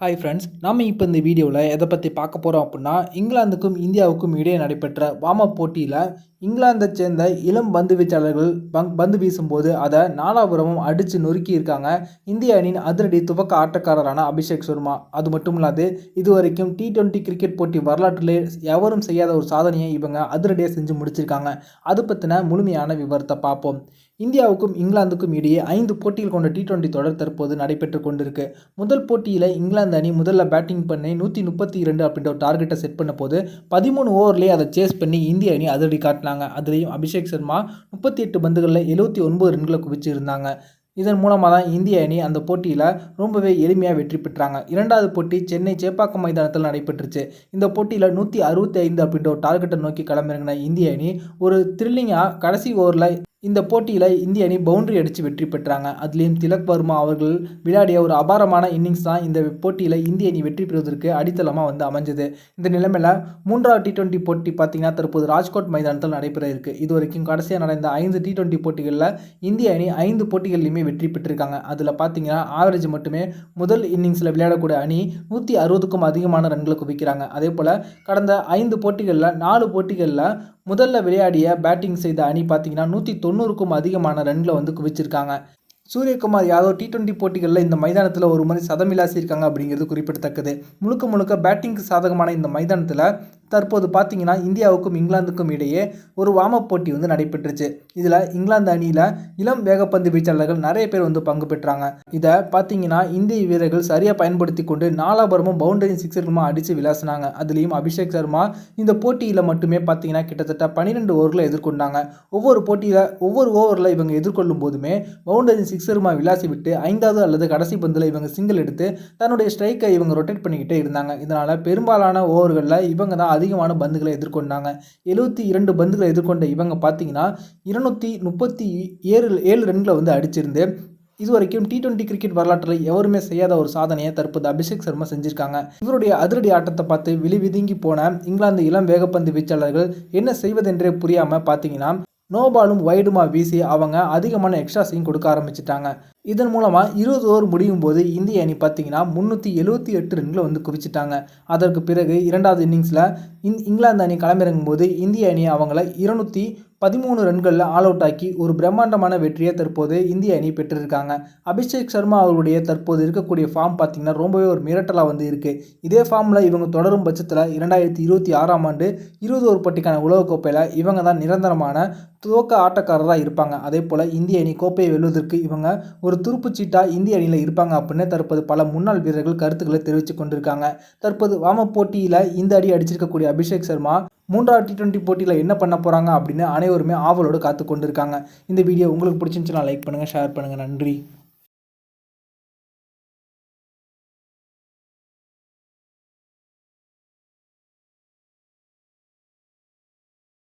Hi friends, நம்ம இப்போ இந்த வீடியோவில் எதை பற்றி பார்க்க போகிறோம் அப்படின்னா, இங்கிலாந்துக்கும் இந்தியாவுக்கும் இடையே நடைபெற்ற வார்ம் அப் போட்டியில் இங்கிலாந்தை சேர்ந்த இளம் பந்து வீச்சாளர்கள் பந்து வீசும்போது அதை நாலாபுரமும் அடித்து நொறுக்கி இருக்காங்க இந்திய அணியின் அதிரடி துவக்க ஆட்டக்காரரான அபிஷேக் சர்மா. அது மட்டும் இல்லாது இதுவரைக்கும் T20 கிரிக்கெட் போட்டி வரலாற்றிலே எவரும் செய்யாத ஒரு சாதனையை இவங்க அதிரடியாக செஞ்சு முடிச்சிருக்காங்க. அது பற்றின முழுமையான விவரத்தை பார்ப்போம். இந்தியாவுக்கும் இங்கிலாந்துக்கும் இடையே 5 போட்டிகள் கொண்ட T20 தொடர் தற்போது நடைபெற்று கொண்டிருக்கு. முதல் போட்டியில் இங்கிலாந்து அணி முதல்ல பேட்டிங் பண்ணி 132 அப்படின்ற ஒரு டார்கெட்டை செட் பண்ண போது 13 ஓவர்லேயே அதை சேஸ் பண்ணி இந்திய அணி அதிரடி காட்டினாங்க. அதுலேயும் அபிஷேக் சர்மா 38 பந்துகளில் 79 ரன்களை குவிச்சிருந்தாங்க. இதன் மூலமாக தான் இந்திய அணி அந்த போட்டியில் ரொம்பவே எளிமையாக வெற்றி பெற்றாங்க. இரண்டாவது போட்டி சென்னை சேப்பாக்கம் மைதானத்தில் நடைபெற்றுச்சு. இந்த போட்டியில் 165 அப்படின்ற ஒரு டார்கெட்டை நோக்கி களமிறங்கின இந்திய அணி ஒரு த்ரில்லிங்காக கடைசி ஓவரில் இந்த போட்டியில் இந்திய அணி பவுண்டரி அடித்து வெற்றி பெற்றாங்க. அதுலேயும் திலக் வர்மா அவர்கள் விளையாடிய ஒரு அபாரமான இன்னிங்ஸ் தான் இந்த போட்டியில் இந்திய அணி வெற்றி பெறுவதற்கு அடித்தளமாக அமைஞ்சது. இந்த நிலைமையில் மூன்றாவது T20 போட்டி பார்த்திங்கன்னா தற்போது ராஜ்கோட் மைதானத்தில் நடைபெற இருக்குது. இது வரைக்கும் கடைசியாக நடந்த 5 T20 போட்டிகளில் இந்திய அணி 5 போட்டிகள்லையுமே வெற்றி பெற்றிருக்காங்க. அதில் பார்த்திங்கன்னா ஆவரேஜ் மட்டுமே முதல் இன்னிங்ஸில் விளையாடக்கூடிய அணி 160க்கும் அதிகமான ரன்களை குவிக்கிறாங்க. அதே போல் கடந்த 5 போட்டிகளில் 4 போட்டிகளில் முதல்ல விளையாடிய பேட்டிங் செய்த அணி பார்த்திங்கன்னா 190க்கும் அதிகமான ரன்களை குவிச்சிருக்காங்க. சூரியகுமார் யாதவ் T20 போட்டிகளில் இந்த மைதானத்தில் ஒரு முறை சதமிலாசியிருக்காங்க அப்படிங்கிறது குறிப்பிடத்தக்கது. முழுக்க பேட்டிங்க்கு சாதகமான இந்த மைதானத்தில் தற்போது பார்த்தீங்கன்னா இந்தியாவுக்கும் இங்கிலாந்துக்கும் இடையே ஒரு வார்ம் அப் போட்டி நடைபெற்றுச்சு. இதில் இங்கிலாந்து அணியில் இளம் வேகப்பந்து வீச்சாளர்கள் நிறைய பேர் பங்கு பெற்றாங்க. இதை பார்த்தீங்கன்னா இந்திய வீரர்கள் சரியாக பயன்படுத்தி கொண்டு நாலாபுரமும் பவுண்டரி சிக்ஸர்களுமா அடித்து விளாசினாங்க. அதுலேயும் அபிஷேக் சர்மா இந்த போட்டியில் மட்டுமே பார்த்தீங்கன்னா கிட்டத்தட்ட 12 ஓவர்களை எதிர்கொண்டாங்க. ஒவ்வொரு ஓவரில் இவங்க எதிர்கொள்ளும் போதுமே பவுண்டரி சிக்ஸருமா விளாசி விட்டு 5வது அல்லது கடைசி பந்தில் இவங்க சிங்கிள் எடுத்து தன்னுடைய ஸ்ட்ரைக்கை இவங்க ரொட்டேட் பண்ணிக்கிட்டே இருந்தாங்க. இதனால் பெரும்பாலான ஓவர்களில் இவங்க தான் அதிகமான பந்துகளை எதிர்கொண்டாங்க. 72 பந்துகளை எதிர்கொண்ட இவங்க பார்த்தீங்கன்னா 237 ரன்களை அடிச்சிருந்து இதுவரைக்கும் T20 கிரிக்கெட் வரலாற்றில் எவருமே செய்யாத ஒரு சாதனையை தற்போது அபிஷேக் சர்மா செஞ்சிருக்காங்க. இவருடைய அதிரடி ஆட்டத்தை பார்த்து விழுவிதுங்கி போன இங்கிலாந்து இளம் வேகப்பந்து வீச்சாளர்கள் என்ன செய்வதென்றே புரியாமல் பார்த்தீங்கன்னா நோபாலும் வைடுமா வீசி அவங்க அதிகமான எக்ஸ்ட்ராஸையும் கொடுக்க ஆரம்பிச்சிட்டாங்க. இதன் மூலமாக 20 ஓவர் முடியும் போது இந்திய அணி பார்த்தீங்கன்னா 378 ரன்களை குவிச்சிட்டாங்க. அதற்கு பிறகு இரண்டாவது இன்னிங்ஸில் இங்கிலாந்து அணி களமிறங்கும் போது இந்திய அணி அவங்கள 213 ரன்களில் ஆல் அவுட் ஆக்கி ஒரு பிரம்மாண்டமான வெற்றியை தற்போது இந்திய அணி பெற்றிருக்காங்க. அபிஷேக் சர்மா அவருடைய தற்போது இருக்கக்கூடிய ஃபார்ம் பார்த்தீங்கன்னா ரொம்பவே ஒரு மிரட்டலாக இருக்குது. இதே ஃபார்மில் இவங்க தொடரும் பட்சத்தில் 2026ஆம் ஆண்டு 20 ஓவர் போட்டிக்கான உலகக்கோப்பையில் இவங்க தான் நிரந்தரமான துவக்க ஆட்டக்காரராக இருப்பாங்க. அதே போல் இந்திய அணி கோப்பையை வெல்வதற்கு இவங்க ஒரு துருப்புச்சீட்டாக இந்திய அணியில் இருப்பாங்க அப்படின்னு தற்போது பல முன்னாள் வீரர்கள் கருத்துக்களை தெரிவித்து கொண்டிருக்காங்க. தற்போது வார்ம் அப் போட்டியில் இந்த அடி அடிச்சிருக்கக்கூடிய அபிஷேக் சர்மா மூன்றாவது T20 போட்டியில் என்ன பண்ண போகிறாங்க அப்படின்னு அனைவருமே ஆவலோடு காத்து கொண்டிருக்காங்க. இந்த வீடியோ உங்களுக்கு பிடிச்சிருந்துச்சுன்னா லைக் பண்ணுங்கள், ஷேர் பண்ணுங்கள். நன்றி.